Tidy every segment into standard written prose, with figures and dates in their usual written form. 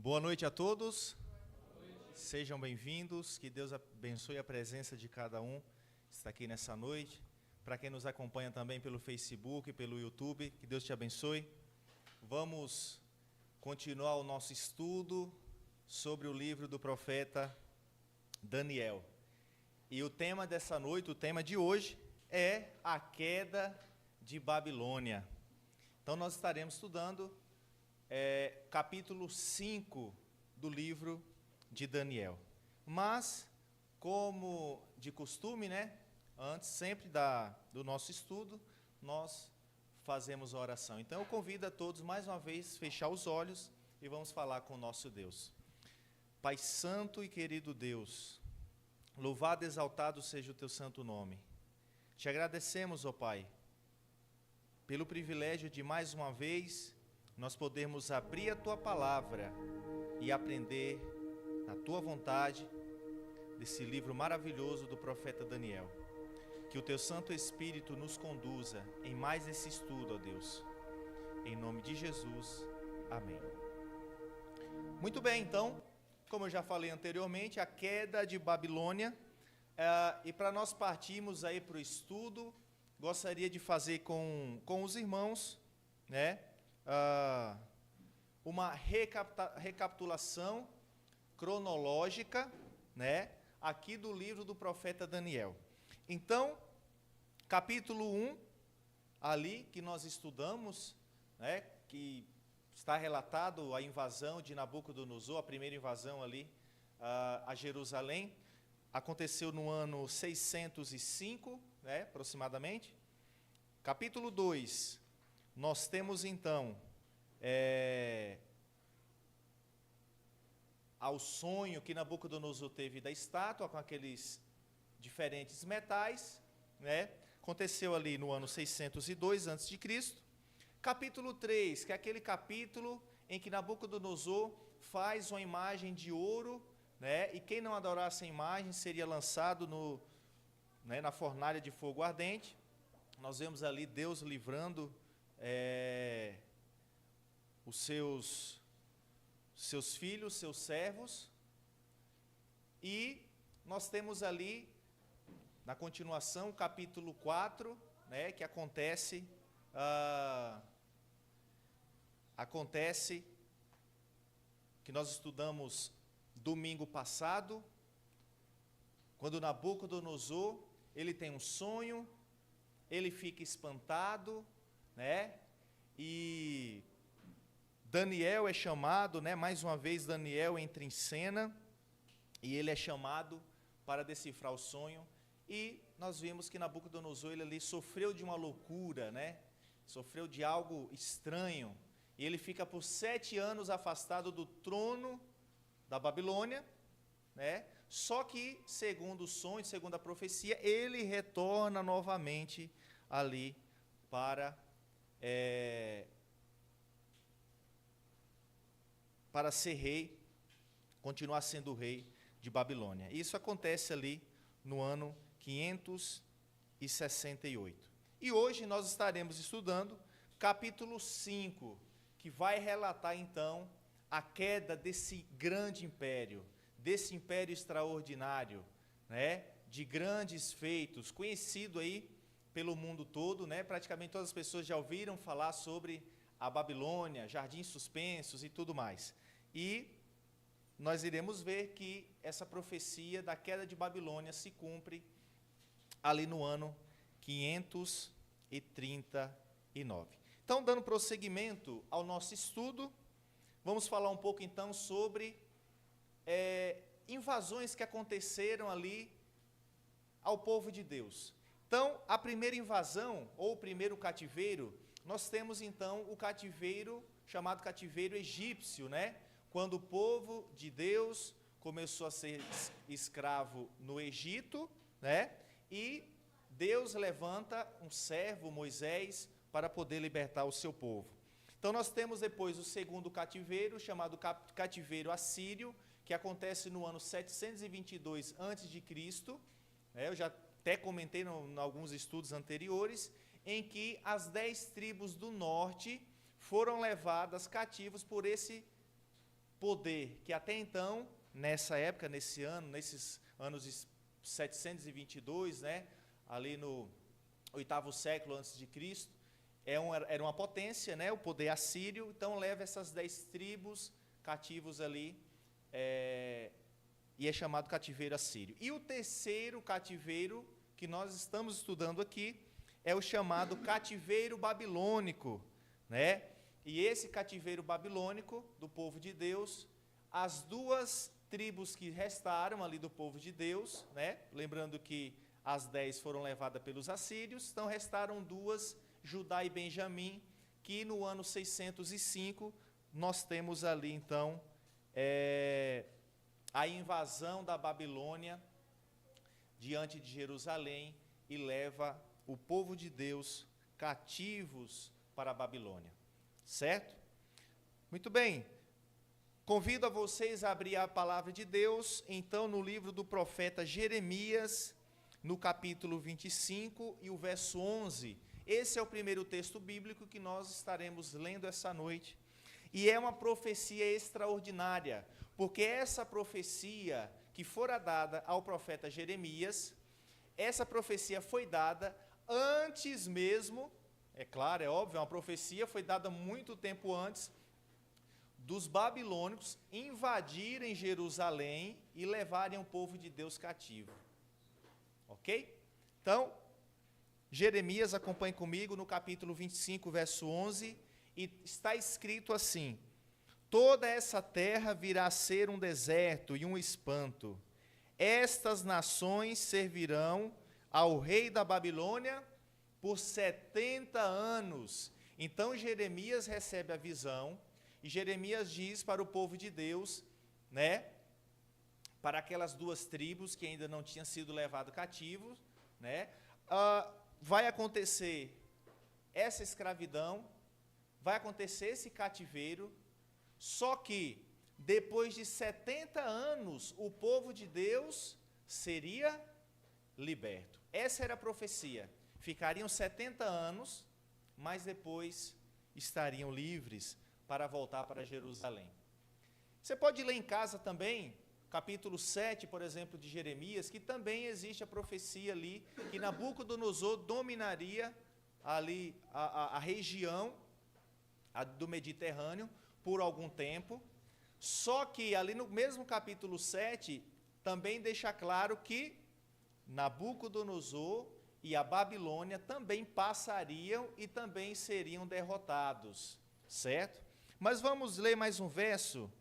Boa noite a todos. Sejam bem-vindos. Que Deus abençoe a presença de cada um que está aqui nessa noite. Para quem nos acompanha também pelo Facebook, pelo YouTube, que Deus te abençoe. Vamos continuar o nosso estudo sobre o livro do profeta Daniel. E o tema dessa noite, o tema de hoje, é a queda de Babilônia. Então nós estaremos estudando capítulo 5 do livro de Daniel. Mas, como de costume, antes sempre do nosso estudo, nós fazemos a oração. Então eu convido a todos mais uma vez a fechar os olhos e vamos falar com o nosso Deus. Pai santo e querido Deus, louvado e exaltado seja o teu santo nome. Te agradecemos, ó Pai, pelo privilégio de mais uma vez nós podermos abrir a tua palavra e aprender na tua vontade desse livro maravilhoso do profeta Daniel. Que o teu Santo Espírito nos conduza em mais esse estudo, ó Deus. Em nome de Jesus, amém. Muito bem, então, como eu já falei anteriormente, a queda de Babilônia. E para nós partirmos aí para o estudo, gostaria de fazer com os irmãos, uma recapitulação cronológica, aqui do livro do profeta Daniel. Então, capítulo 1, ali que nós estudamos, que está relatado a invasão de Nabucodonosor, a primeira invasão ali a Jerusalém, aconteceu no ano 605, aproximadamente. Capítulo 2, nós temos então ao sonho que Nabucodonosor teve da estátua com aqueles diferentes metais, aconteceu ali no ano 602 a.C. Capítulo 3, que é aquele capítulo em que Nabucodonosor faz uma imagem de ouro, e quem não adorasse a imagem seria lançado na fornalha de fogo ardente. Nós vemos ali Deus livrando os seus filhos, seus servos. E nós temos ali, na continuação, o capítulo 4, que acontece que nós estudamos domingo passado, quando Nabucodonosor, ele tem um sonho, ele fica espantado, e Daniel é chamado, mais uma vez Daniel entra em cena, e ele é chamado para decifrar o sonho, e nós vimos que Nabucodonosor, ele ali sofreu de uma loucura, sofreu de algo estranho, e ele fica por 7 anos afastado do trono da Babilônia, só que, segundo o sonho, segundo a profecia, ele retorna novamente ali para ser rei, continuar sendo rei de Babilônia. Isso acontece ali no ano 568. E hoje nós estaremos estudando capítulo 5, que vai relatar então a queda desse grande império, desse império extraordinário, de grandes feitos, conhecido aí pelo mundo todo, praticamente todas as pessoas já ouviram falar sobre a Babilônia, jardins suspensos e tudo mais. E nós iremos ver que essa profecia da queda de Babilônia se cumpre ali no ano 539. Então, dando prosseguimento ao nosso estudo, vamos falar um pouco então sobre invasões que aconteceram ali ao povo de Deus. Então, a primeira invasão, ou o primeiro cativeiro, nós temos então o cativeiro, chamado cativeiro egípcio, quando o povo de Deus começou a ser escravo no Egito, e Deus levanta um servo, Moisés, para poder libertar o seu povo. Então nós temos depois o segundo cativeiro, chamado cativeiro assírio, que acontece no ano 722 a.C., eu já até comentei em alguns estudos anteriores, em que as 10 tribos do norte foram levadas cativos por poder que até então, nessa época, nesse ano, nesses anos de 722, né, ali no 8º século antes de Cristo, era uma potência, né, o poder assírio. Então leva essas 10 tribos cativos ali, e é chamado cativeiro assírio. E o terceiro cativeiro que nós estamos estudando aqui é o chamado cativeiro babilônico, né? E esse cativeiro babilônico do povo de Deus, as duas tribos que restaram ali do povo de Deus, né? Lembrando que as 10 foram levadas pelos assírios, então restaram duas, Judá e Benjamim, que no ano 605 nós temos ali então a invasão da Babilônia diante de Jerusalém e leva o povo de Deus cativos para a Babilônia, certo? Muito bem, convido a vocês a abrir a palavra de Deus, então, no livro do profeta Jeremias, no capítulo 25 e o verso 11. Esse é o primeiro texto bíblico que nós estaremos lendo essa noite, e é uma profecia extraordinária, porque essa profecia que fora dada ao profeta Jeremias, essa profecia foi dada antes mesmo, é claro, é óbvio, uma profecia foi dada muito tempo antes dos babilônicos invadirem Jerusalém e levarem o povo de Deus cativo. Ok? Então, Jeremias, acompanhe comigo no capítulo 25, verso 11, e está escrito assim: toda essa terra virá a ser um deserto e um espanto. Estas nações servirão ao rei da Babilônia por 70 anos. Então Jeremias recebe a visão, e Jeremias diz para o povo de Deus, né, para aquelas duas tribos que ainda não tinham sido levados cativos, né, vai acontecer essa escravidão, vai acontecer esse cativeiro, só que depois de 70 anos o povo de Deus seria liberto. Essa era a profecia. Ficariam 70 anos, mas depois estariam livres para voltar para Jerusalém. Você pode ler em casa também, capítulo 7, por exemplo, de Jeremias, que também existe a profecia ali, que Nabucodonosor dominaria ali a região do Mediterrâneo por algum tempo, só que ali no mesmo capítulo 7, também deixa claro que Nabucodonosor e a Babilônia também passariam e também seriam derrotados, certo? Mas vamos ler mais um verso,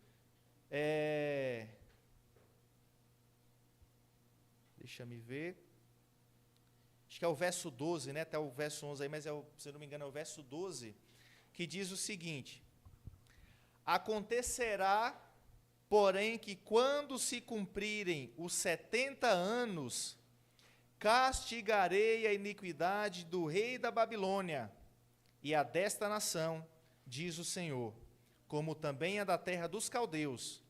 deixa-me ver, acho que é o verso 12, né? Até o verso 11 aí, mas se não me engano é o verso 12, que diz o seguinte: acontecerá, porém, que quando se cumprirem os 70 anos, castigarei a iniquidade do rei da Babilônia e a desta nação, diz o Senhor, como também a da terra dos caldeus.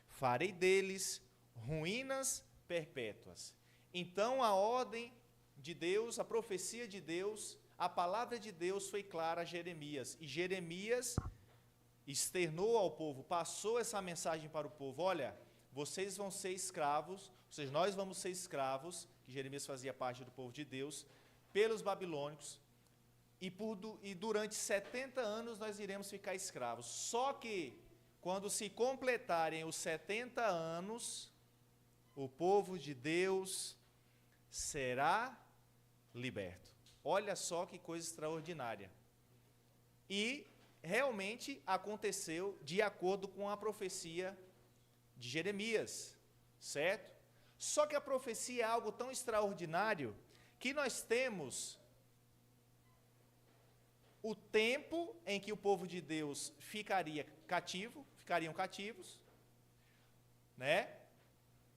Farei deles ruínas perpétuas. Então a ordem de Deus, a profecia de Deus, a palavra de Deus foi clara a Jeremias, e Jeremias externou ao povo, passou essa mensagem para o povo: olha, vocês vão ser escravos, ou seja, nós vamos ser escravos, que Jeremias fazia parte do povo de Deus, pelos babilônicos, e durante 70 anos nós iremos ficar escravos. Só que, quando se completarem os 70 anos, o povo de Deus será liberto. Olha só que coisa extraordinária. E realmente aconteceu de acordo com a profecia de Jeremias, certo? Só que a profecia é algo tão extraordinário que nós temos o tempo em que o povo de Deus ficariam cativos, né?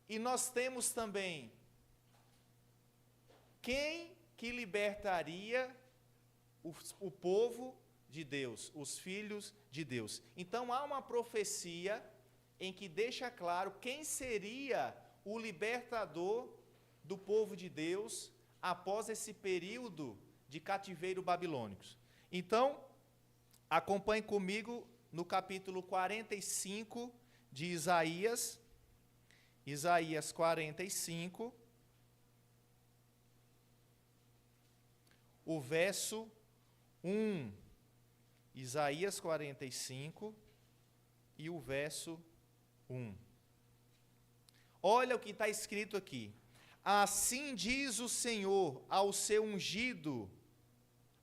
E nós temos também quem que libertaria o povo de Deus, os filhos de Deus. Então há uma profecia em que deixa claro quem seria o libertador do povo de Deus após esse período de cativeiro babilônico. Então, acompanhe comigo no capítulo 45, de Isaías, Isaías 45, o verso 1. Isaías 45 e o verso 1. Olha o que está escrito aqui. Assim diz o Senhor ao seu ungido,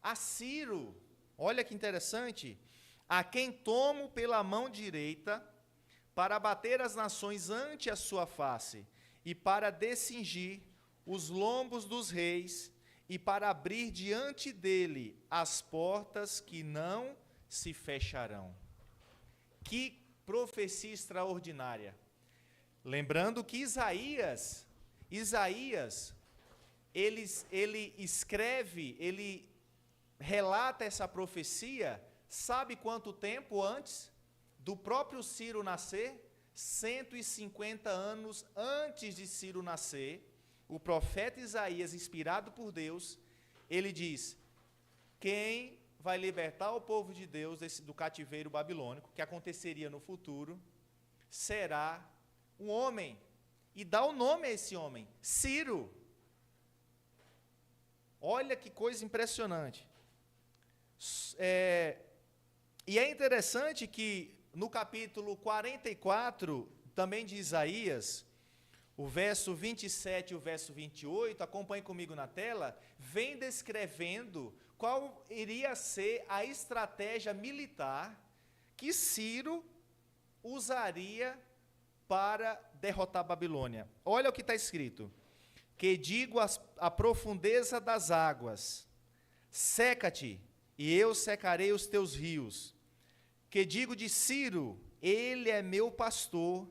a Ciro, olha que interessante, a quem tomo pela mão direita, para bater as nações ante a sua face, e para descingir os lombos dos reis, e para abrir diante dele as portas que não se fecharão. Que profecia extraordinária. Lembrando que Isaías, ele escreve, ele relata essa profecia, sabe quanto tempo antes do próprio Ciro nascer? 150 anos antes de Ciro nascer, o profeta Isaías, inspirado por Deus, ele diz: quem vai libertar o povo de Deus do cativeiro babilônico, que aconteceria no futuro, será um homem. E dá o nome a esse homem, Ciro. Olha que coisa impressionante. E é interessante que no capítulo 44, também de Isaías, o verso 27 e o verso 28, acompanhe comigo na tela, vem descrevendo qual iria ser a estratégia militar que Ciro usaria para derrotar a Babilônia. Olha o que está escrito. Que digo a profundeza das águas, seca-te, e eu secarei os teus rios. Que digo de Ciro, ele é meu pastor,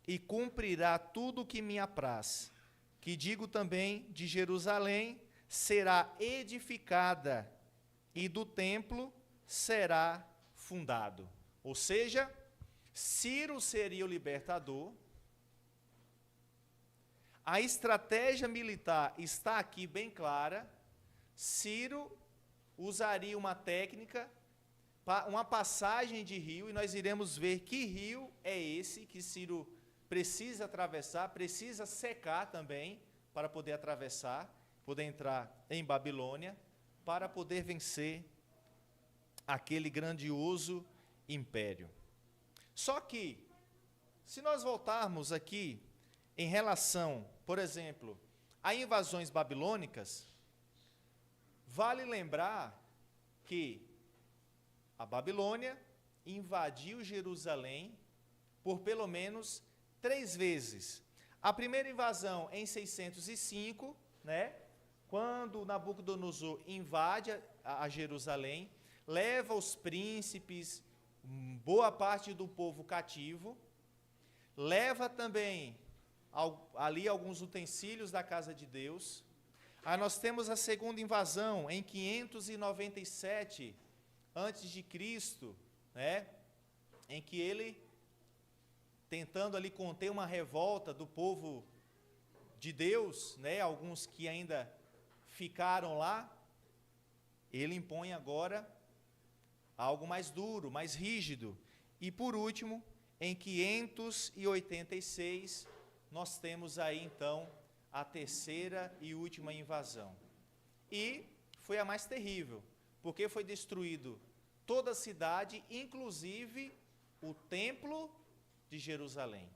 e cumprirá tudo o que me apraz. Que digo também de Jerusalém, será edificada, e do templo será fundado. Ou seja, Ciro seria o libertador. A estratégia militar está aqui bem clara. Ciro usaria uma técnica, uma passagem de rio, e nós iremos ver que rio é esse que Ciro precisa atravessar, precisa secar também, para poder atravessar, poder entrar em Babilônia, para poder vencer aquele grandioso império. Só que, se nós voltarmos aqui em relação, por exemplo, a invasões babilônicas, vale lembrar que a Babilônia invadiu Jerusalém por pelo menos 3 vezes. A primeira invasão em 605, quando Nabucodonosor invade a Jerusalém, leva os príncipes, boa parte do povo cativo, leva também ali alguns utensílios da casa de Deus. Aí nós temos a segunda invasão em 597 antes de Cristo, em que ele, tentando ali conter uma revolta do povo de Deus, alguns que ainda ficaram lá, ele impõe agora algo mais duro, mais rígido. E por último, em 586, nós temos aí então a terceira e última invasão. E foi a mais terrível, porque foi destruído toda a cidade, inclusive o templo de Jerusalém.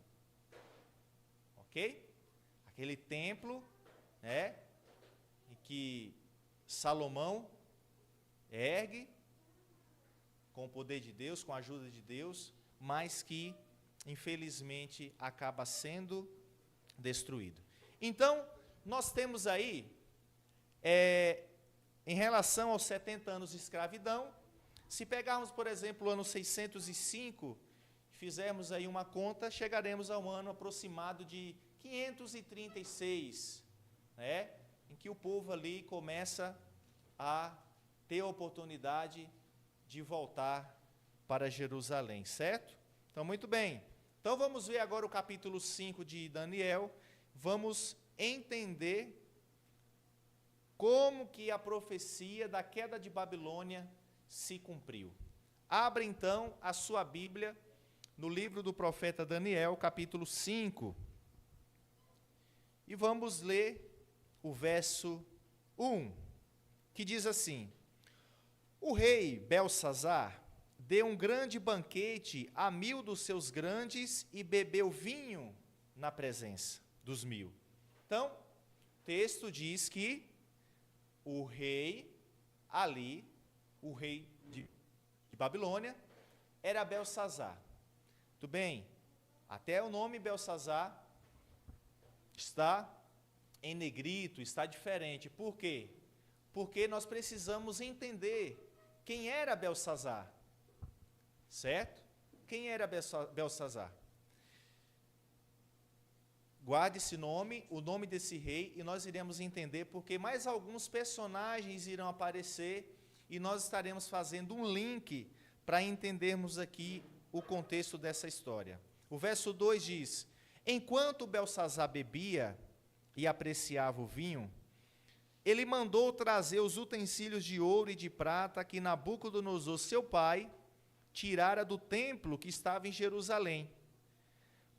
Ok? Aquele templo, em que Salomão ergue, com o poder de Deus, com a ajuda de Deus, mas que, infelizmente, acaba sendo destruído. Então, nós temos aí, em relação aos 70 anos de escravidão, se pegarmos, por exemplo, o ano 605, fizermos aí uma conta, chegaremos ao ano aproximado de 536, em que o povo ali começa a ter a oportunidade de voltar para Jerusalém, certo? Então, muito bem. Então, vamos ver agora o capítulo 5 de Daniel, vamos entender como que a profecia da queda de Babilônia se cumpriu. Abra, então, a sua Bíblia no livro do profeta Daniel, capítulo 5. E vamos ler o verso 1, que diz assim: O rei Belsazar deu um grande banquete a 1000 dos seus grandes e bebeu vinho na presença dos 1000. Então, o texto diz que o rei ali, o rei de Babilônia, era Belsazar. Tudo bem? Até o nome Belsazar está em negrito, está diferente. Por quê? Porque nós precisamos entender quem era Belsazar. Certo? Quem era Belsazar? Guarde esse nome, o nome desse rei, e nós iremos entender porque mais alguns personagens irão aparecer e nós estaremos fazendo um link para entendermos aqui o contexto dessa história. O verso 2 diz: Enquanto Belsazar bebia e apreciava o vinho, ele mandou trazer os utensílios de ouro e de prata que Nabucodonosor, seu pai, tirara do templo que estava em Jerusalém,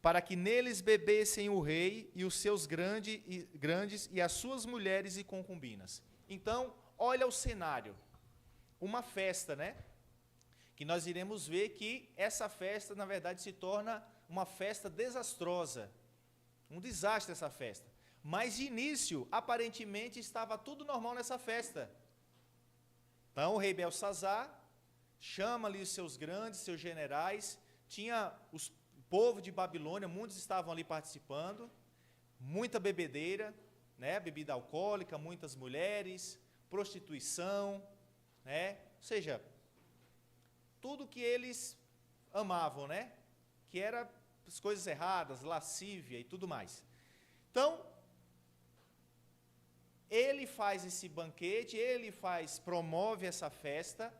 para que neles bebessem o rei e os seus grandes e as suas mulheres e concubinas. Então, olha o cenário. Uma festa, né? Que nós iremos ver que essa festa, na verdade, se torna uma festa desastrosa. Um desastre essa festa. Mas, de início, aparentemente, estava tudo normal nessa festa. Então, o rei Belsazar chama ali os seus grandes, seus generais, tinha o povo de Babilônia, muitos estavam ali participando, muita bebedeira, né, bebida alcoólica, muitas mulheres, prostituição, né, ou seja, tudo que eles amavam, né, que era as coisas erradas, lascívia e tudo mais. Então, ele faz esse banquete, promove essa festa.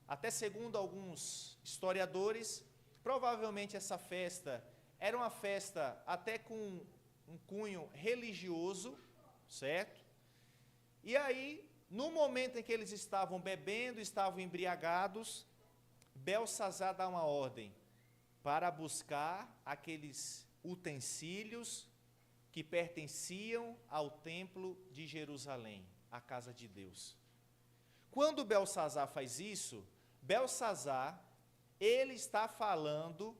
Até segundo alguns historiadores, provavelmente essa festa era uma festa até com um cunho religioso, certo? E aí, no momento em que eles estavam bebendo, estavam embriagados, Belsazar dá uma ordem para buscar aqueles utensílios que pertenciam ao templo de Jerusalém, a casa de Deus. Quando Belsazar faz isso, Belsazar, ele está falando,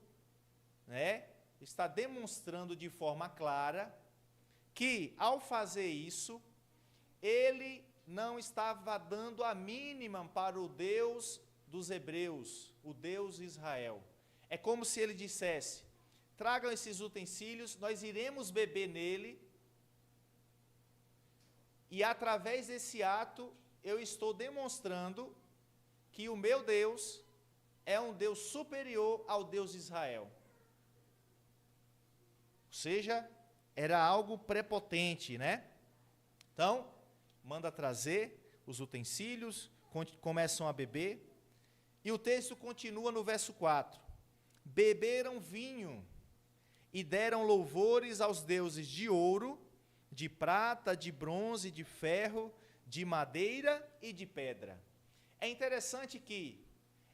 né, está demonstrando de forma clara que, ao fazer isso, ele não estava dando a mínima para o Deus dos hebreus, o Deus de Israel. É como se ele dissesse: tragam esses utensílios, nós iremos beber nele, e através desse ato, eu estou demonstrando que o meu Deus é um Deus superior ao Deus de Israel. Ou seja, era algo prepotente, né? Então, manda trazer os utensílios, começam a beber, e o texto continua no verso 4. Beberam vinho e deram louvores aos deuses de ouro, de prata, de bronze, de ferro, de madeira e de pedra. É interessante que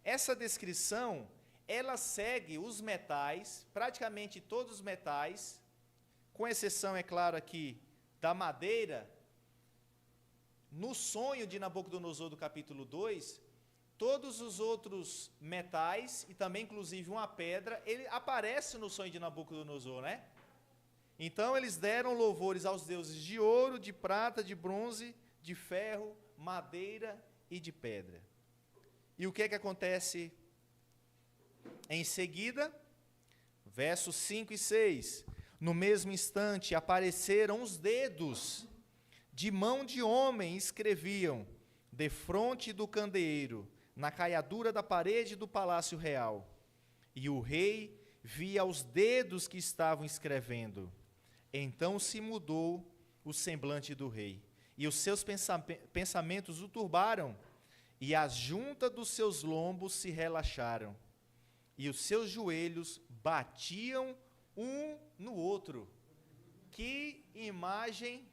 essa descrição, ela segue os metais, praticamente todos os metais, com exceção, é claro, aqui, da madeira. No sonho de Nabucodonosor do capítulo 2, todos os outros metais, e também inclusive uma pedra, ele aparece no sonho de Nabucodonosor, né? Então eles deram louvores aos deuses de ouro, de prata, de bronze, de ferro, madeira e de pedra. E o que é que acontece em seguida? Versos 5 e 6. No mesmo instante apareceram os dedos de mão de homem, escreviam defronte do candeeiro, na caiadura da parede do palácio real. E o rei via os dedos que estavam escrevendo. Então se mudou o semblante do rei, e os seus pensamentos o turbaram, e as juntas dos seus lombos se relaxaram, e os seus joelhos batiam um no outro. Que imagem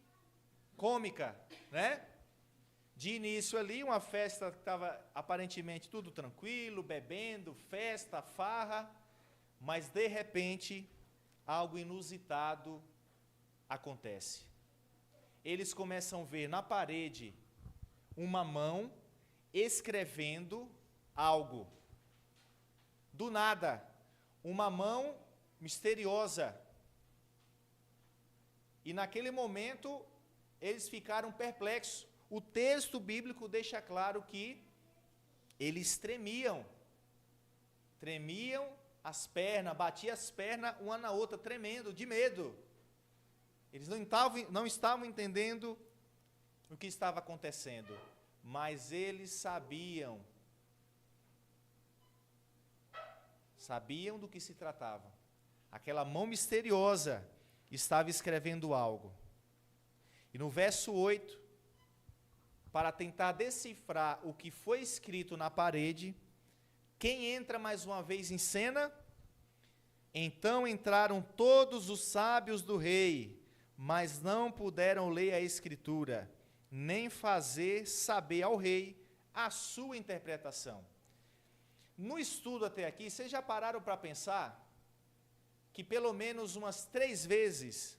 cômica, né? De início ali, uma festa que estava aparentemente tudo tranquilo, bebendo, festa, farra, mas de repente, algo inusitado acontece. Eles começam a ver na parede uma mão escrevendo algo. Do nada, uma mão misteriosa. E naquele momento, eles ficaram perplexos. O texto bíblico deixa claro que eles tremiam as pernas, batiam as pernas uma na outra, tremendo, de medo. Eles não estavam entendendo o que estava acontecendo, mas eles sabiam do que se tratava. Aquela mão misteriosa estava escrevendo algo. E no verso 8, para tentar decifrar o que foi escrito na parede, quem entra mais uma vez em cena? Então entraram todos os sábios do rei, mas não puderam ler a escritura, nem fazer saber ao rei a sua interpretação. No estudo até aqui, vocês já pararam para pensar que pelo menos umas 3 vezes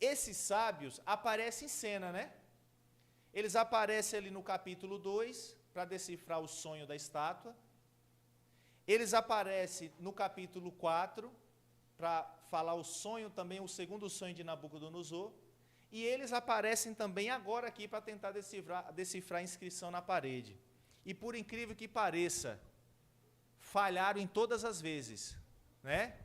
esses sábios aparecem em cena, né? Eles aparecem ali no capítulo 2, para decifrar o sonho da estátua. Eles aparecem no capítulo 4, para falar o sonho também, o segundo sonho de Nabucodonosor. E eles aparecem também agora aqui para tentar decifrar a inscrição na parede. E por incrível que pareça, falharam em todas as vezes, né?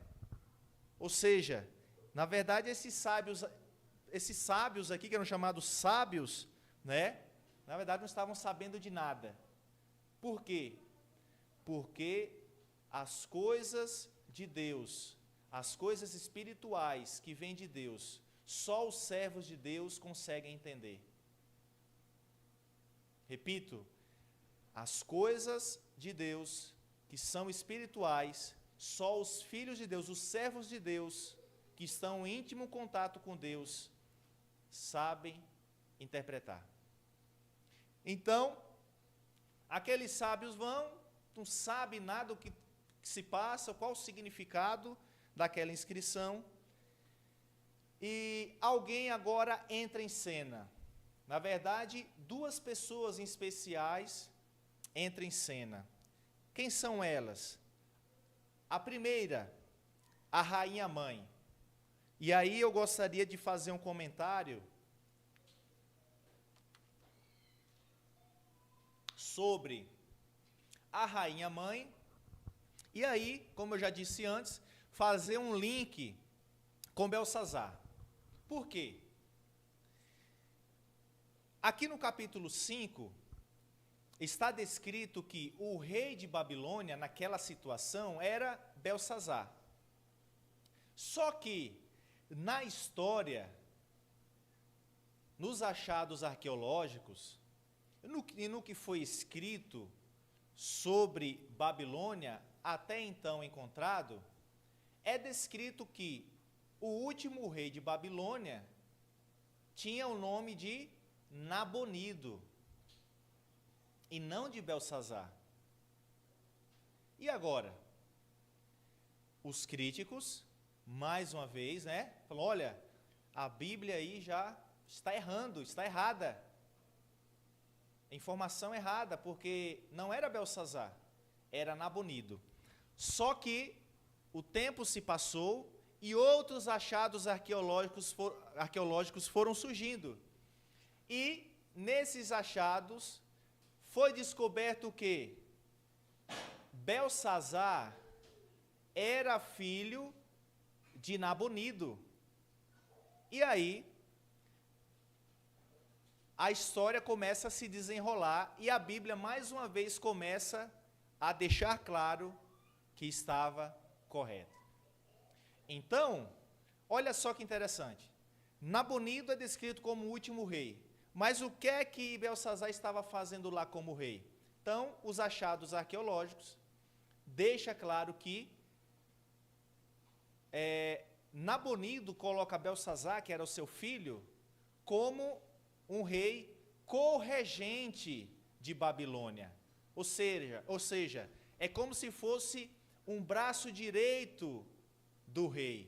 Ou seja, na verdade esses sábios aqui, que eram chamados sábios, né? Na verdade não estavam sabendo de nada. Por quê? Porque as coisas de Deus, as coisas espirituais que vêm de Deus, só os servos de Deus conseguem entender. Repito, as coisas de Deus que são espirituais, só os filhos de Deus, os servos de Deus, que estão em íntimo contato com Deus, sabem interpretar. Então, aqueles sábios não sabem nada do que se passa, qual o significado daquela inscrição, e alguém agora entra em cena. Na verdade, 2 pessoas em especiais entram em cena. Quem são elas? A primeira, a rainha mãe. E aí eu gostaria de fazer um comentário sobre a rainha mãe, e aí, como eu já disse antes, fazer um link com Belsazar. Por quê? Aqui no capítulo 5, está descrito que o rei de Babilônia, naquela situação, era Belsazar. Só que, na história, nos achados arqueológicos, e no que foi escrito sobre Babilônia, até então encontrado, é descrito que o último rei de Babilônia tinha o nome de Nabonido, e não de Belsazar. E agora? Os críticos, mais uma vez, né, falam, olha, a Bíblia aí já está errando, está errada. Informação errada, porque não era Belsazar, era Nabonido. Só que o tempo se passou e outros achados arqueológicos foram surgindo. E nesses achados foi descoberto que Belsazar era filho de Nabonido. E aí a história começa a se desenrolar e a Bíblia mais uma vez começa a deixar claro que estava correto. Então, olha só que interessante. Nabonido é descrito como o último rei. Mas o que é que Belsazar estava fazendo lá como rei? Então, os achados arqueológicos deixam claro que Nabonido coloca Belsazar, que era o seu filho, como um rei corregente de Babilônia. Ou seja, é como se fosse um braço direito do rei,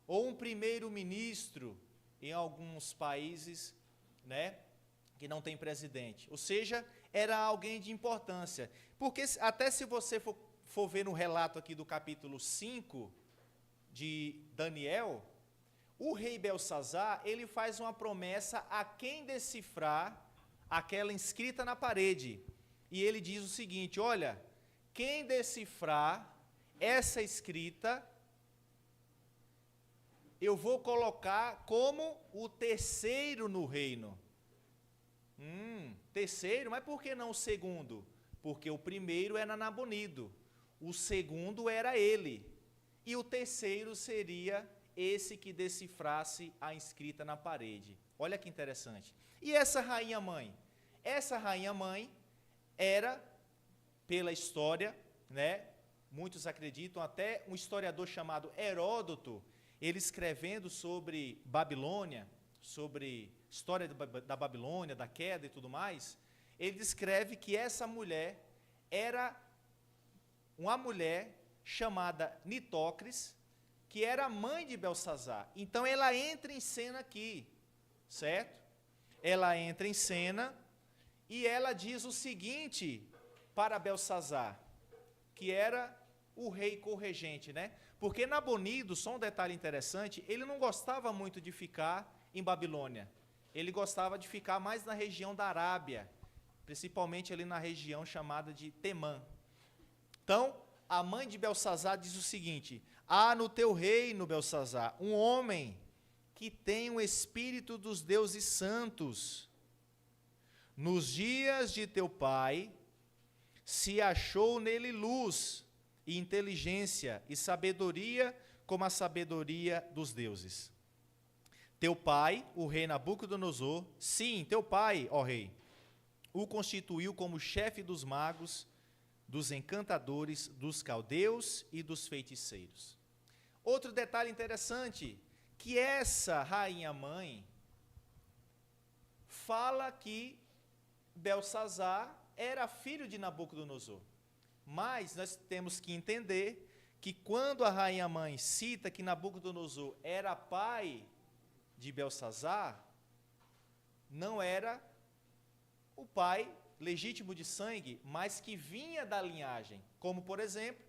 ou um primeiro-ministro em alguns países, né, que não tem presidente. Ou seja, era alguém de importância. Porque até se você for ver no relato aqui do capítulo 5 de Daniel, o rei Belsazar, ele faz uma promessa a quem decifrar aquela inscrita na parede. E ele diz o seguinte: olha, quem decifrar essa escrita, eu vou colocar como o terceiro no reino. Terceiro, mas por que não o segundo? Porque o primeiro era Nabonido, o segundo era ele, e o terceiro seria esse que decifrasse a inscrita na parede. Olha que interessante. E essa rainha mãe? Essa rainha mãe era, pela história, né, muitos acreditam, até um historiador chamado Heródoto, ele escrevendo sobre Babilônia, sobre história da Babilônia, da queda e tudo mais, ele descreve que essa mulher era uma mulher chamada Nitócris, que era mãe de Belsazar. Então ela entra em cena aqui, certo? Ela entra em cena e ela diz o seguinte para Belsazar, que era o rei corregente, né? Porque Nabonido, só um detalhe interessante, ele não gostava muito de ficar em Babilônia. Ele gostava de ficar mais na região da Arábia, principalmente ali na região chamada de Temã. Então, a mãe de Belsazar diz o seguinte: há no teu reino, Belsazar, um homem que tem o espírito dos deuses santos. Nos dias de teu pai, se achou nele luz e inteligência e sabedoria como a sabedoria dos deuses. Teu pai, o rei Nabucodonosor, sim, teu pai, ó rei, o constituiu como chefe dos magos, dos encantadores, dos caldeus e dos feiticeiros. Outro detalhe interessante, que essa rainha-mãe fala que Belsazar era filho de Nabucodonosor. Mas nós temos que entender que quando a rainha-mãe cita que Nabucodonosor era pai de Belsazar, não era o pai legítimo de sangue, mas que vinha da linhagem. Como, por exemplo,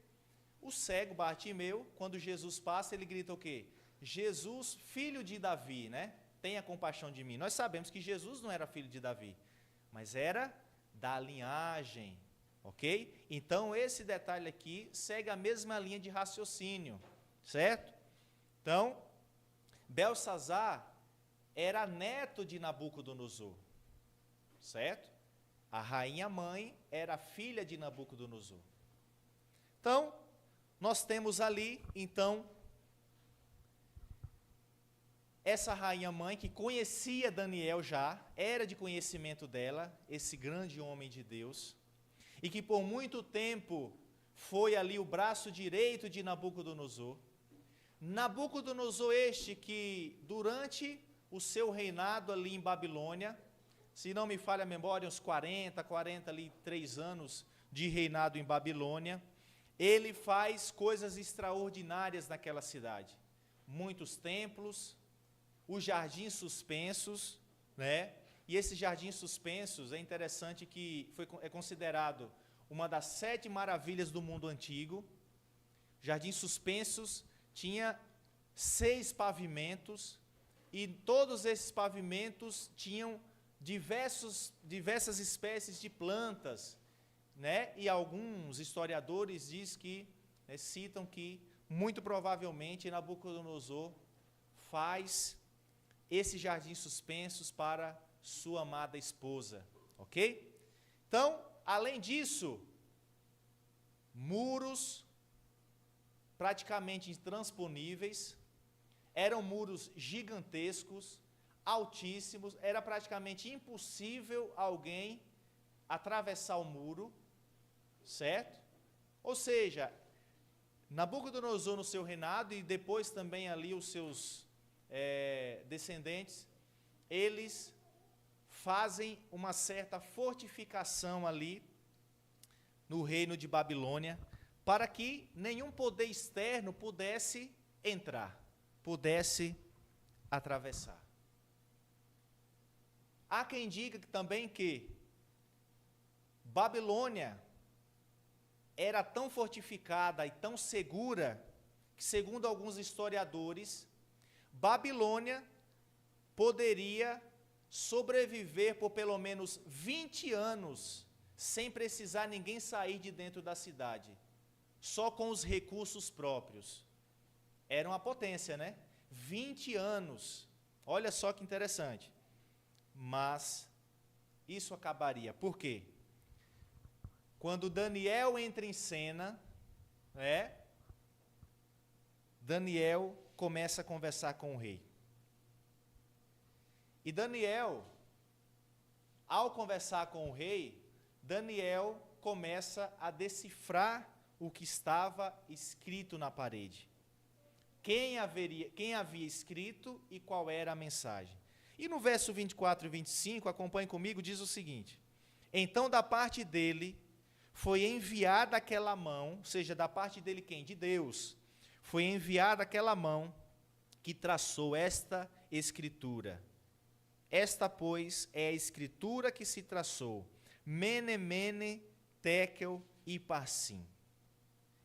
o cego Bartimeu, quando Jesus passa, ele grita o quê? Jesus, filho de Davi, né? Tenha compaixão de mim. Nós sabemos que Jesus não era filho de Davi, mas era da linhagem, ok? Então, esse detalhe aqui segue a mesma linha de raciocínio, certo? Então, Belsazar era neto de Nabucodonosor, certo? A rainha-mãe era filha de Nabucodonosor. Então, nós temos ali, então, essa rainha-mãe que conhecia Daniel já, era de conhecimento dela, esse grande homem de Deus, e que por muito tempo foi ali o braço direito de Nabucodonosor. Nabucodonosor este que, durante o seu reinado ali em Babilônia, se não me falha a memória, uns 43 anos de reinado em Babilônia, ele faz coisas extraordinárias naquela cidade. Muitos templos, os jardins suspensos, né? E esses jardins suspensos, é interessante que é considerado uma das 7 maravilhas do mundo antigo. Jardins suspensos tinha 6 pavimentos, e todos esses pavimentos tinham diversas espécies de plantas, né? E alguns historiadores citam que, muito provavelmente, Nabucodonosor faz esses jardins suspensos para sua amada esposa, ok? Então, além disso, muros praticamente intransponíveis, eram muros gigantescos, altíssimos, era praticamente impossível alguém atravessar o muro, certo? Ou seja, Nabucodonosor no seu reinado, e depois também ali os seus descendentes, eles fazem uma certa fortificação ali no reino de Babilônia, para que nenhum poder externo pudesse entrar, pudesse atravessar. Há quem diga também que Babilônia era tão fortificada e tão segura, que segundo alguns historiadores, Babilônia poderia sobreviver por pelo menos 20 anos, sem precisar ninguém sair de dentro da cidade, só com os recursos próprios. Era uma potência, né? 20 anos, olha só que interessante. Mas isso acabaria, por quê? Quando Daniel entra em cena, Daniel começa a conversar com o rei. E Daniel, ao conversar com o rei, Daniel começa a decifrar o que estava escrito na parede. Quem havia escrito e qual era a mensagem. E no verso 24 e 25, acompanhe comigo, diz o seguinte: então da parte dele foi enviada aquela mão, ou seja, da parte dele quem? De Deus. Foi enviada aquela mão que traçou esta escritura. Esta, pois, é a escritura que se traçou. Mene, mene, tekel e parsim.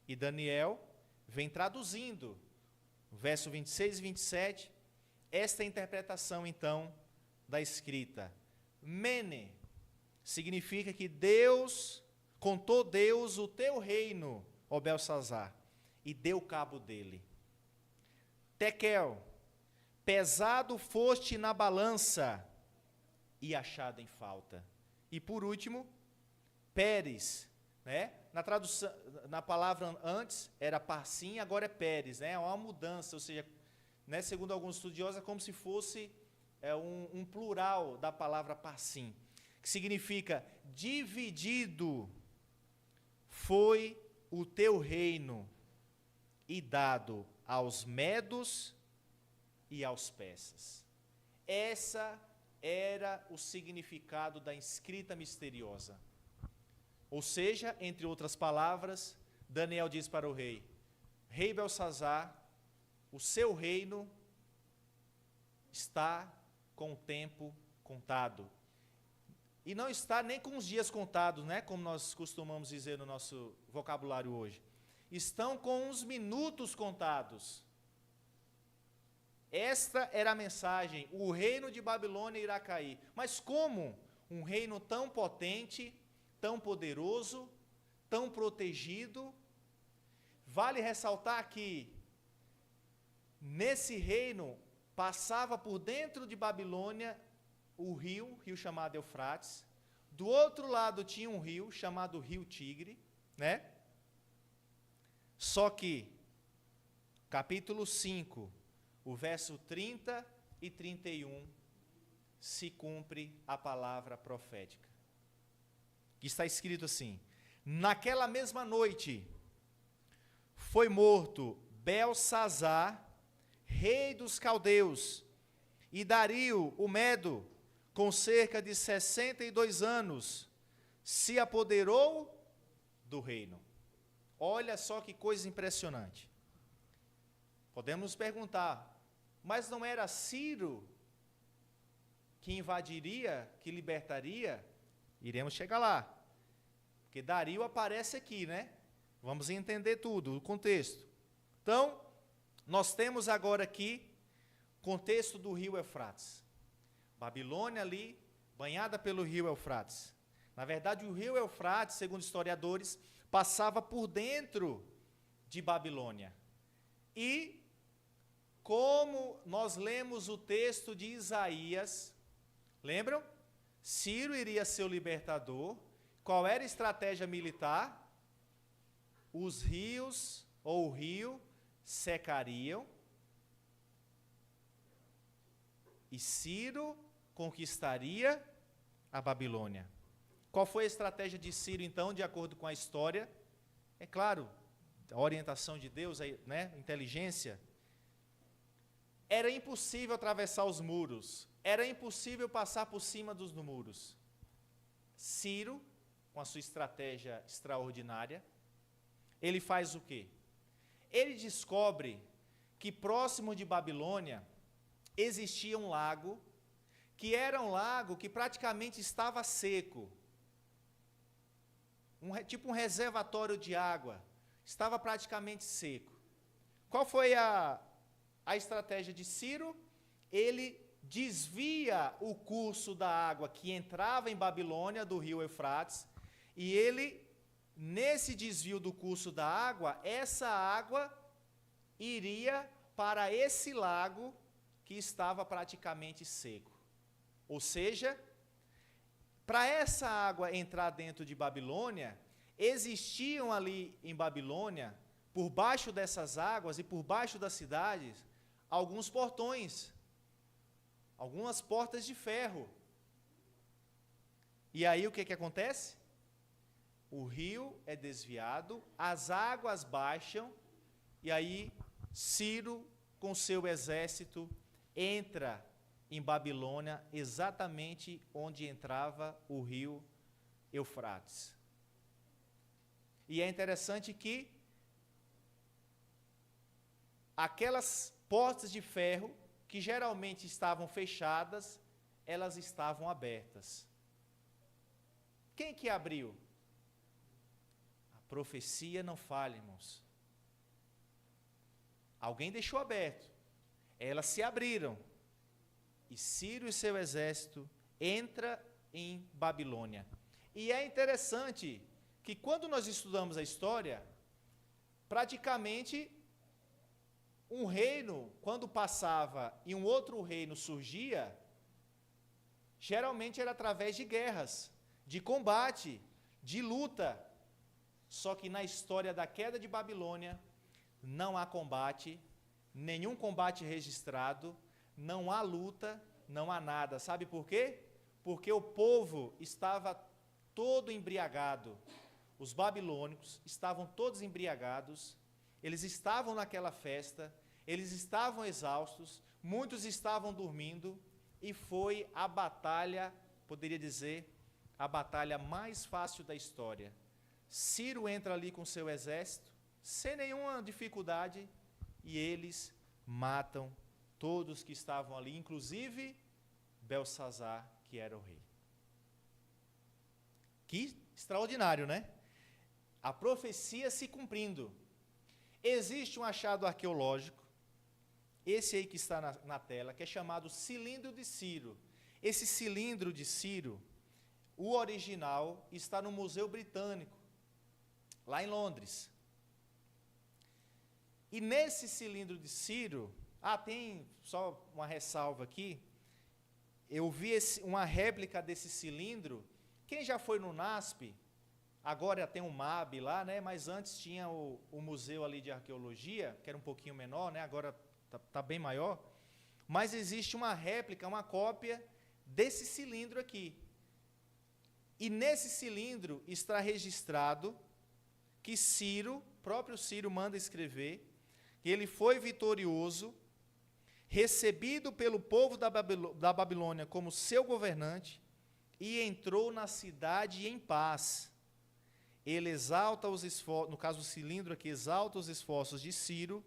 E Daniel vem traduzindo, verso 26 e 27, esta interpretação, então, da escrita. Mene significa que contou Deus o teu reino, ó Belsazar, e deu cabo dele. Tekel, pesado foste na balança e achado em falta. E por último, Pérez, na tradução, na palavra antes era parsim, agora é Pérez, é uma mudança, ou seja, segundo alguns estudiosos, é como se fosse um plural da palavra parsim, que significa dividido foi o teu reino e dado aos medos e aos persas. Essa era o significado da escrita misteriosa. Ou seja, entre outras palavras, Daniel diz para o rei: Rei Belsazar, o seu reino está com o tempo contado. E não está nem com os dias contados, como nós costumamos dizer no nosso vocabulário hoje. Estão com os minutos contados. Esta era a mensagem: o reino de Babilônia irá cair. Mas como um reino tão potente, tão poderoso, tão protegido? Vale ressaltar que nesse reino passava por dentro de Babilônia o rio chamado Eufrates. Do outro lado tinha um rio chamado Rio Tigre, Só que, capítulo 5, o verso 30 e 31, se cumpre a palavra profética. Que está escrito assim: naquela mesma noite foi morto Belsazar, rei dos caldeus, e Dario, o Medo, com cerca de 62 anos, se apoderou do reino. Olha só que coisa impressionante. Podemos nos perguntar, mas não era Ciro que invadiria, que libertaria? Iremos chegar lá. Porque Dario aparece aqui, Vamos entender tudo, o contexto. Então, nós temos agora aqui contexto do rio Eufrates. Babilônia ali, banhada pelo rio Eufrates. Na verdade, o rio Eufrates, segundo historiadores, passava por dentro de Babilônia. E, como nós lemos o texto de Isaías, lembram? Ciro iria ser o libertador. Qual era a estratégia militar? Os rios, ou o rio, secariam. E Ciro conquistaria a Babilônia. Qual foi a estratégia de Ciro, então, de acordo com a história? É claro, a orientação de Deus, inteligência. era impossível atravessar os muros, era impossível passar por cima dos muros. Ciro, com a sua estratégia extraordinária, ele faz o quê? Ele descobre que próximo de Babilônia existia um lago, que era um lago que praticamente estava seco, tipo um reservatório de água, estava praticamente seco. Qual foi a estratégia de Ciro? Ele desvia o curso da água que entrava em Babilônia, do rio Eufrates, e ele, nesse desvio do curso da água, essa água iria para esse lago que estava praticamente seco. Ou seja, para essa água entrar dentro de Babilônia, existiam ali em Babilônia, por baixo dessas águas e por baixo das cidades, alguns portões, algumas portas de ferro. E aí o que acontece? O rio é desviado, as águas baixam, e aí Ciro, com seu exército, entra em Babilônia, exatamente onde entrava o rio Eufrates. E é interessante que aquelas portas de ferro, que geralmente estavam fechadas, elas estavam abertas. Quem que abriu? A profecia não falha, irmãos. Alguém deixou aberto. Elas se abriram. E Ciro e seu exército entra em Babilônia. E é interessante que quando nós estudamos a história, praticamente um reino, quando passava e um outro reino surgia, geralmente era através de guerras, de combate, de luta. Só que na história da queda de Babilônia, não há combate, nenhum combate registrado, não há luta, não há nada. Sabe por quê? Porque o povo estava todo embriagado. Os babilônicos estavam todos embriagados, eles estavam naquela festa, eles estavam exaustos, muitos estavam dormindo, e foi a batalha, poderia dizer, a batalha mais fácil da história. Ciro entra ali com seu exército, sem nenhuma dificuldade, e eles matam todos que estavam ali, inclusive Belsazar, que era o rei. Que extraordinário, né? A profecia se cumprindo. Existe um achado arqueológico, esse aí que está na tela, que é chamado cilindro de Ciro. Esse cilindro de Ciro, o original, está no Museu Britânico, lá em Londres. E nesse cilindro de Ciro, tem só uma ressalva aqui, eu vi uma réplica desse cilindro. Quem já foi no NASP, agora tem um MAB lá, né? Mas antes tinha o museu ali de arqueologia, que era um pouquinho menor, né? Agora tá bem maior. Mas existe uma réplica, uma cópia desse cilindro aqui. E nesse cilindro está registrado que Ciro, próprio Ciro manda escrever, que ele foi vitorioso, recebido pelo povo da Babilônia como seu governante, e entrou na cidade em paz. Ele exalta os esforços, no caso do cilindro aqui, exalta os esforços de Ciro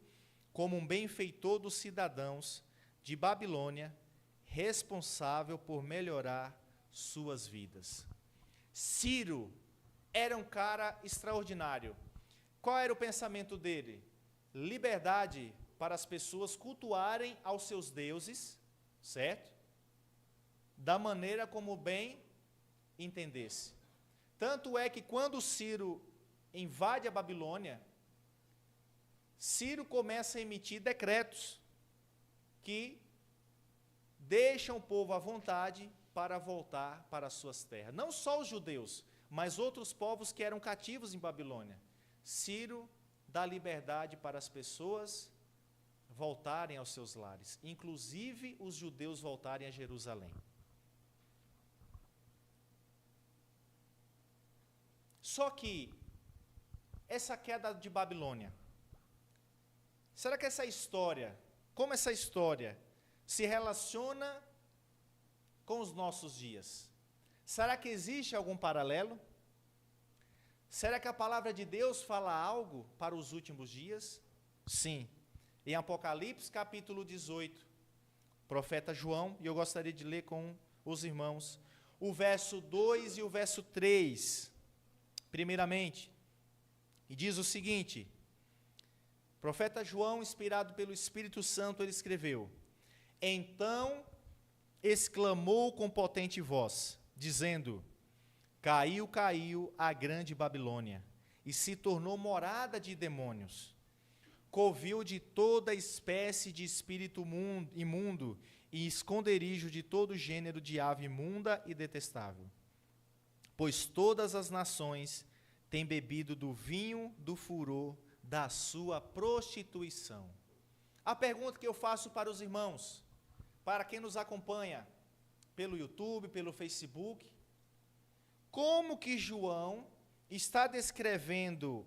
como um benfeitor dos cidadãos de Babilônia, responsável por melhorar suas vidas. Ciro era um cara extraordinário. Qual era o pensamento dele? Liberdade para as pessoas cultuarem aos seus deuses, certo? Da maneira como bem entendesse. Tanto é que quando Ciro invade a Babilônia, Ciro começa a emitir decretos que deixam o povo à vontade para voltar para as suas terras. Não só os judeus, mas outros povos que eram cativos em Babilônia. Ciro dá liberdade para as pessoas voltarem aos seus lares, inclusive os judeus voltarem a Jerusalém. Só que essa queda de Babilônia, será que essa história como essa história se relaciona com os nossos dias? Será que existe algum paralelo? Será que a palavra de Deus fala algo para os últimos dias? Sim. Em Apocalipse, capítulo 18, profeta João, e eu gostaria de ler com os irmãos, o verso 2 e o verso 3, primeiramente, e diz o seguinte: profeta João, inspirado pelo Espírito Santo, ele escreveu: então exclamou com potente voz, dizendo: caiu, caiu a grande Babilônia, e se tornou morada de demônios, covil de toda espécie de espírito imundo e esconderijo de todo gênero de ave imunda e detestável. Pois todas as nações têm bebido do vinho do furor da sua prostituição. A pergunta que eu faço para os irmãos, para quem nos acompanha pelo YouTube, pelo Facebook: como que João está descrevendo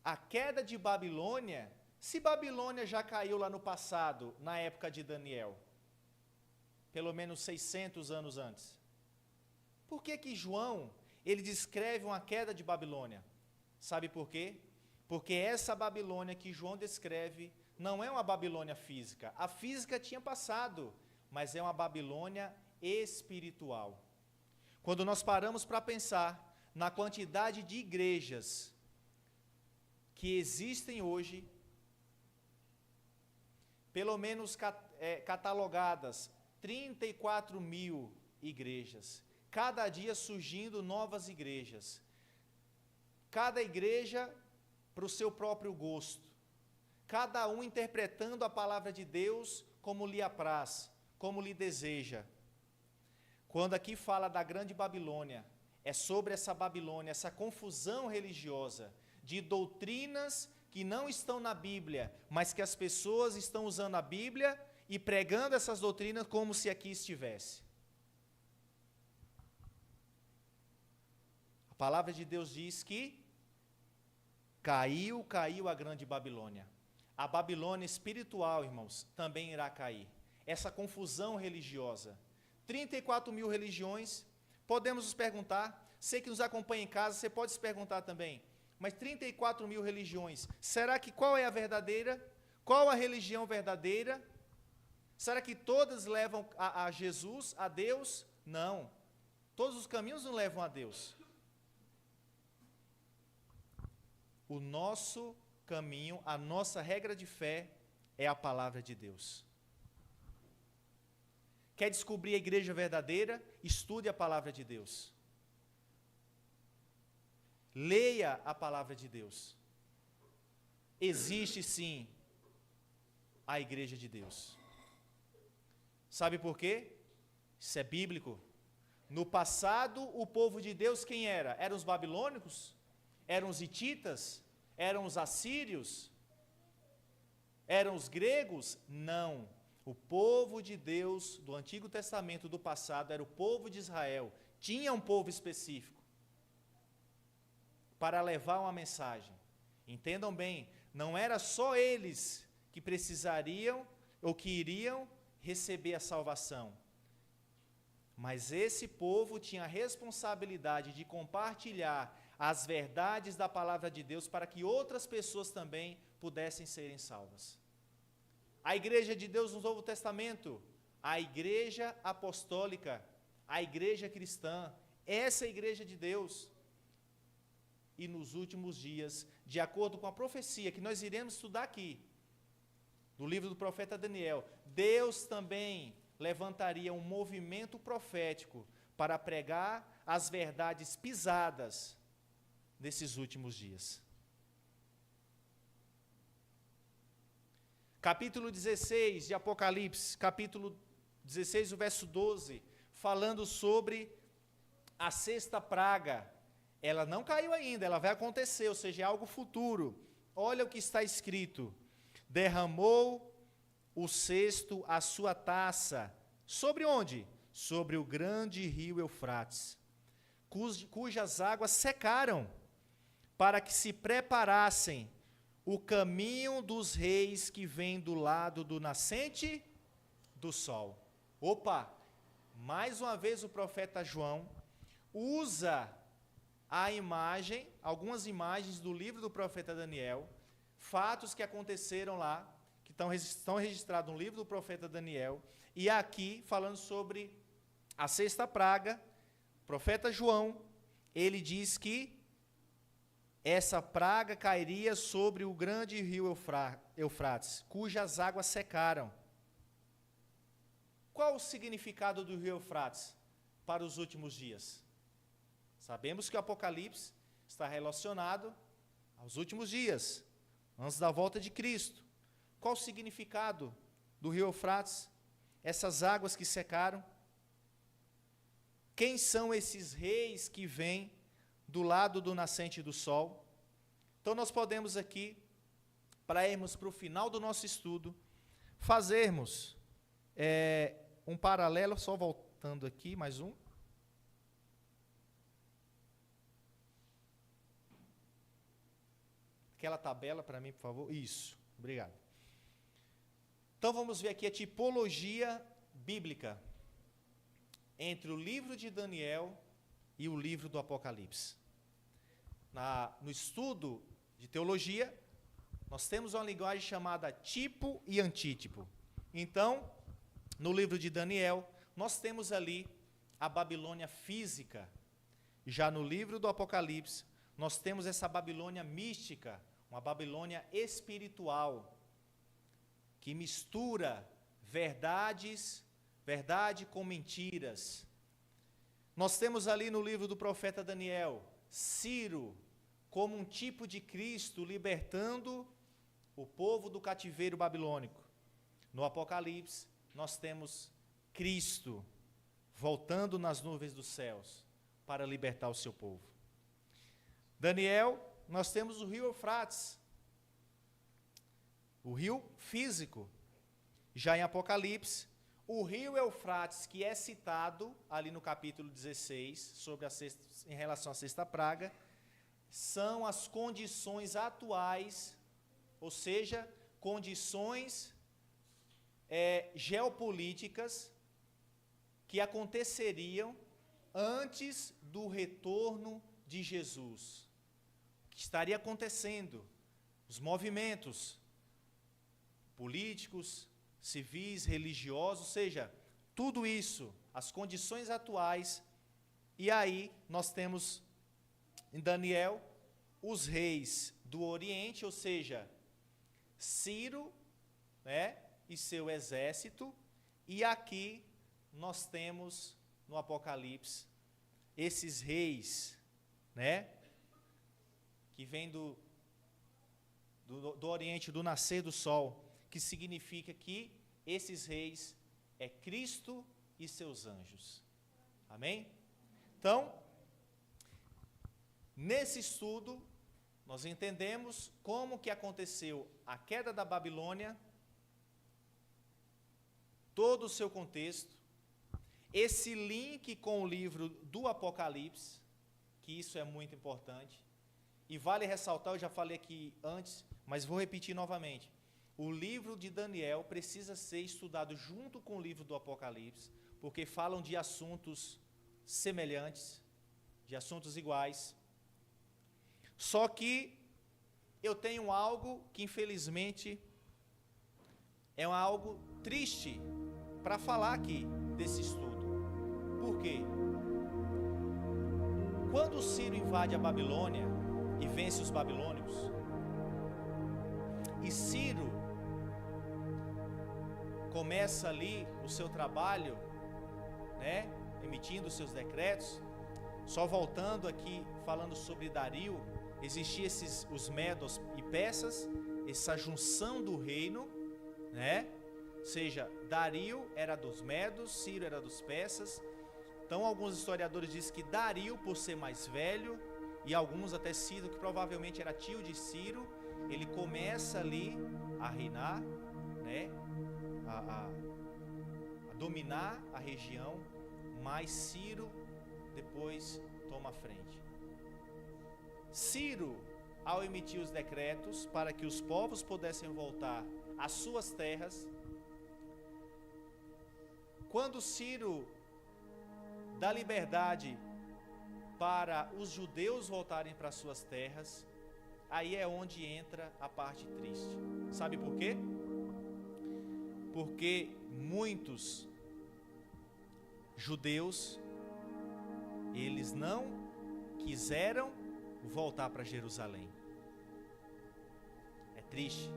a queda de Babilônia, se Babilônia já caiu lá no passado, na época de Daniel, pelo menos 600 anos antes? Por que João, ele descreve uma queda de Babilônia? Sabe por quê? Porque essa Babilônia que João descreve não é uma Babilônia física. A física tinha passado, mas é uma Babilônia espiritual. Quando nós paramos para pensar na quantidade de igrejas que existem hoje, pelo menos catalogadas 34 mil igrejas, cada dia surgindo novas igrejas, cada igreja para o seu próprio gosto, cada um interpretando a palavra de Deus como lhe apraz, como lhe deseja. Quando aqui fala da grande Babilônia, é sobre essa Babilônia, essa confusão religiosa, de doutrinas que não estão na Bíblia, mas que as pessoas estão usando a Bíblia e pregando essas doutrinas como se aqui estivesse. A palavra de Deus diz que caiu, caiu a grande Babilônia. A Babilônia espiritual, irmãos, também irá cair. Essa confusão religiosa. 34 mil religiões, podemos nos perguntar, você que nos acompanha em casa, você pode se perguntar também, mas 34 mil religiões, será que qual é a verdadeira? Qual a religião verdadeira? Será que todas levam a Jesus, a Deus? Não. Todos os caminhos não levam a Deus. O nosso caminho, a nossa regra de fé é a palavra de Deus. Quer descobrir a igreja verdadeira? Estude a palavra de Deus. Leia a palavra de Deus. Existe sim a igreja de Deus. Sabe por quê? Isso é bíblico. No passado, o povo de Deus quem era? Eram os babilônicos? Eram os hititas? Eram os assírios? Eram os gregos? Não. O povo de Deus do Antigo Testamento do passado era o povo de Israel. Tinha um povo específico para levar uma mensagem. Entendam bem, não era só eles que precisariam ou que iriam receber a salvação. Mas esse povo tinha a responsabilidade de compartilhar as verdades da palavra de Deus para que outras pessoas também pudessem serem salvas. A igreja de Deus no Novo Testamento, a igreja apostólica, a igreja cristã, essa é a igreja de Deus. E nos últimos dias, de acordo com a profecia que nós iremos estudar aqui, do livro do profeta Daniel, Deus também levantaria um movimento profético para pregar as verdades pisadas nesses últimos dias. Capítulo 16 de Apocalipse, capítulo 16, o verso 12, falando sobre a sexta praga. Ela não caiu ainda, ela vai acontecer, ou seja, é algo futuro. Olha o que está escrito: derramou o cesto a sua taça. Sobre onde? Sobre o grande rio Eufrates, cujas águas secaram, para que se preparassem o caminho dos reis que vem do lado do nascente do sol. Opa! Mais uma vez o profeta João usa a imagem, algumas imagens do livro do profeta Daniel, fatos que aconteceram lá, que estão registrados no livro do profeta Daniel, e aqui falando sobre a sexta praga, o profeta João, ele diz que essa praga cairia sobre o grande rio Eufrates, cujas águas secaram. Qual o significado do rio Eufrates para os últimos dias? Sabemos que o Apocalipse está relacionado aos últimos dias, antes da volta de Cristo. Qual o significado do rio Eufrates? Essas águas que secaram? Quem são esses reis que vêm do lado do nascente do sol? Então nós podemos aqui, para irmos para o final do nosso estudo, fazermos um paralelo, só voltando aqui, mais um. Aquela tabela para mim, por favor. Isso, obrigado. Então vamos ver aqui a tipologia bíblica entre o livro de Daniel e o livro do Apocalipse. No estudo de teologia, nós temos uma linguagem chamada tipo e antítipo. Então, no livro de Daniel, nós temos ali a Babilônia física. Já no livro do Apocalipse, nós temos essa Babilônia mística, uma Babilônia espiritual, que mistura verdade com mentiras. Nós temos ali no livro do profeta Daniel, Ciro, como um tipo de Cristo libertando o povo do cativeiro babilônico. No Apocalipse, nós temos Cristo voltando nas nuvens dos céus para libertar o seu povo. Daniel, nós temos o rio Eufrates, o rio físico. Já em Apocalipse, o rio Eufrates, que é citado ali no capítulo 16, em relação à sexta praga, são as condições atuais, ou seja, condições geopolíticas que aconteceriam antes do retorno de Jesus. O que estaria acontecendo? Os movimentos políticos, civis, religiosos, ou seja, tudo isso, as condições atuais. E aí nós temos em Daniel os reis do Oriente, ou seja, Ciro, e seu exército, e aqui nós temos no Apocalipse esses reis, que vêm do Oriente, do nascer do sol, que significa que esses reis é Cristo e seus anjos. Amém? Então, nesse estudo, nós entendemos como que aconteceu a queda da Babilônia, todo o seu contexto, esse link com o livro do Apocalipse, que isso é muito importante, e vale ressaltar, eu já falei aqui antes, mas vou repetir novamente, o livro de Daniel precisa ser estudado junto com o livro do Apocalipse, porque falam de assuntos semelhantes, de assuntos iguais. Só que eu tenho algo que infelizmente é algo triste para falar aqui desse estudo. Por quê? Quando Ciro invade a Babilônia e vence os babilônicos, e Ciro começa ali o seu trabalho, emitindo os seus decretos. Só voltando aqui, falando sobre Dario, existiam os medos e persas, essa junção do reino, Ou seja, Dario era dos medos, Ciro era dos persas. Então alguns historiadores dizem que Dario, por ser mais velho, e alguns até Ciro, que provavelmente era tio de Ciro, ele começa ali a reinar, a dominar a região, mas Ciro depois toma a frente. Ciro ao emitir os decretos para que os povos pudessem voltar às suas terras, quando Ciro dá liberdade para os judeus voltarem para suas terras, aí é onde entra a parte triste. Sabe por quê? Porque muitos judeus, eles não quiseram voltar para Jerusalém. É triste.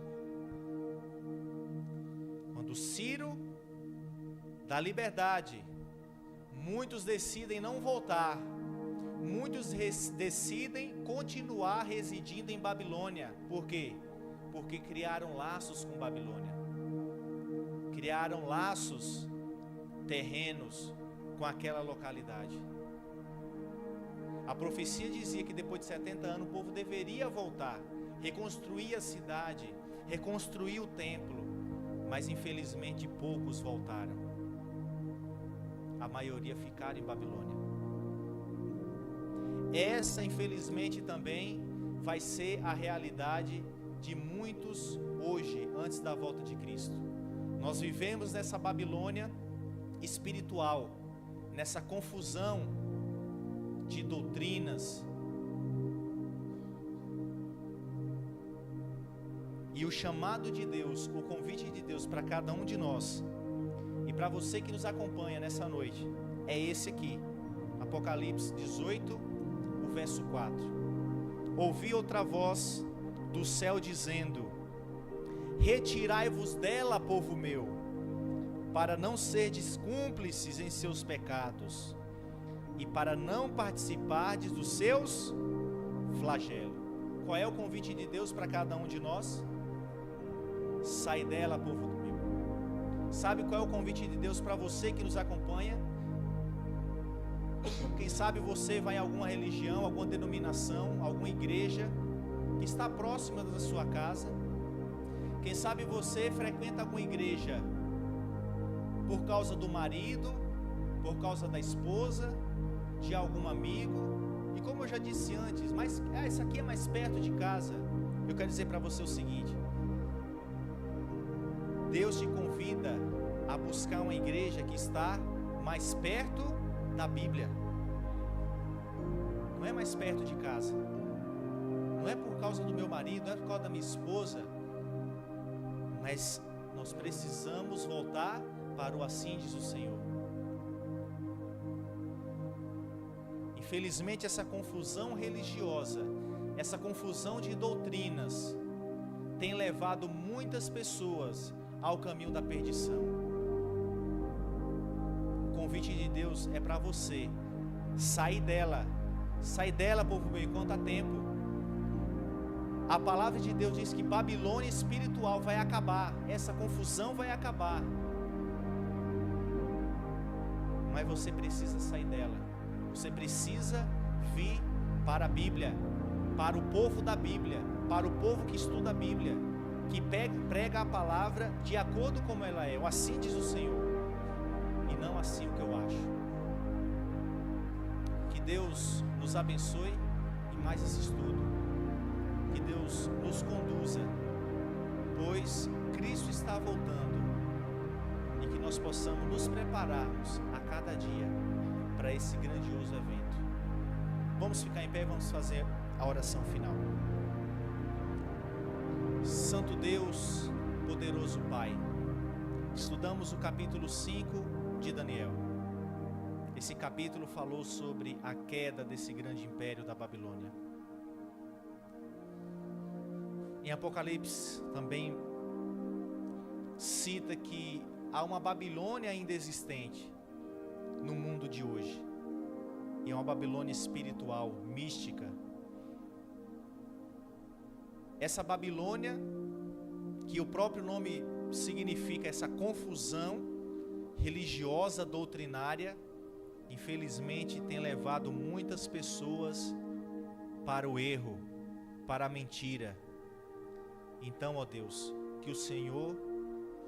Quando Ciro dá liberdade, muitos decidem não voltar. Muitos decidem continuar residindo em Babilônia. Por quê? Porque criaram laços com Babilônia. Criaram laços terrenos com aquela localidade. A profecia dizia que depois de 70 anos o povo deveria voltar, reconstruir a cidade, reconstruir o templo, mas infelizmente poucos voltaram. A maioria ficaram em Babilônia. Essa, infelizmente, também vai ser a realidade de muitos hoje, antes da volta de Cristo. Nós vivemos nessa Babilônia espiritual, nessa confusão de doutrinas. E o chamado de Deus, o convite de Deus para cada um de nós, e para você que nos acompanha nessa noite, é esse aqui, Apocalipse 18, o verso 4. Ouvi outra voz do céu dizendo: retirai-vos dela, povo meu, para não serdes cúmplices em seus pecados, e para não participardes dos seus flagelos. Qual é o convite de Deus para cada um de nós? Sai dela, povo meu. Sabe qual é o convite de Deus para você que nos acompanha? Quem sabe você vai em alguma religião, alguma denominação, alguma igreja que está próxima da sua casa. Quem sabe você frequenta alguma igreja por causa do marido, por causa da esposa, de algum amigo. E como eu já disse antes, mas isso aqui é mais perto de casa. Eu quero dizer para você o seguinte: Deus te convida a buscar uma igreja que está mais perto da Bíblia. Não é mais perto de casa. Não é por causa do meu marido, não é por causa da minha esposa. Mas nós precisamos voltar para o assim diz o Senhor. Infelizmente, essa confusão religiosa, essa confusão de doutrinas, tem levado muitas pessoas ao caminho da perdição. O convite de Deus é para você. Sai dela, povo meu, enquanto há tempo. A palavra de Deus diz que Babilônia espiritual vai acabar, essa confusão vai acabar. Mas você precisa sair dela. Você precisa vir para a Bíblia, para o povo da Bíblia, para o povo que estuda a Bíblia, que prega a palavra de acordo como ela é, ou assim diz o Senhor, e não assim o que eu acho. Que Deus nos abençoe em mais esse estudo, que Deus nos conduza, pois Cristo está voltando, e que nós possamos nos prepararmos a cada dia para esse grandioso evento. Vamos ficar em pé e vamos fazer a oração final. Santo Deus, poderoso Pai, estudamos o capítulo 5 de Daniel. Esse capítulo falou sobre a queda desse grande império da Babilônia. Em Apocalipse também cita que há uma Babilônia ainda existente no mundo de hoje, e é uma Babilônia espiritual, mística. Essa Babilônia, que o próprio nome significa essa confusão religiosa, doutrinária, infelizmente tem levado muitas pessoas para o erro, para a mentira. Então, ó Deus, que o Senhor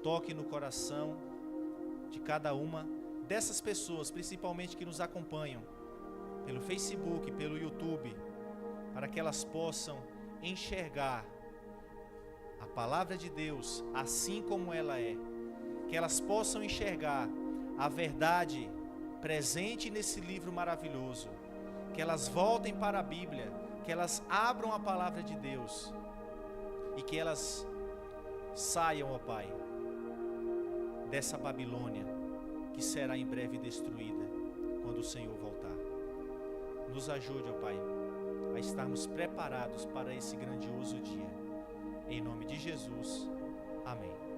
toque no coração de cada uma dessas pessoas, principalmente que nos acompanham pelo Facebook, pelo YouTube, para que elas possam enxergar a palavra de Deus assim como ela é, que elas possam enxergar a verdade presente nesse livro maravilhoso, que elas voltem para a Bíblia, que elas abram a palavra de Deus e que elas saiam, ó Pai, dessa Babilônia que será em breve destruída quando o Senhor voltar. Nos ajude, ó Pai, a estarmos preparados para esse grandioso dia. Em nome de Jesus, amém.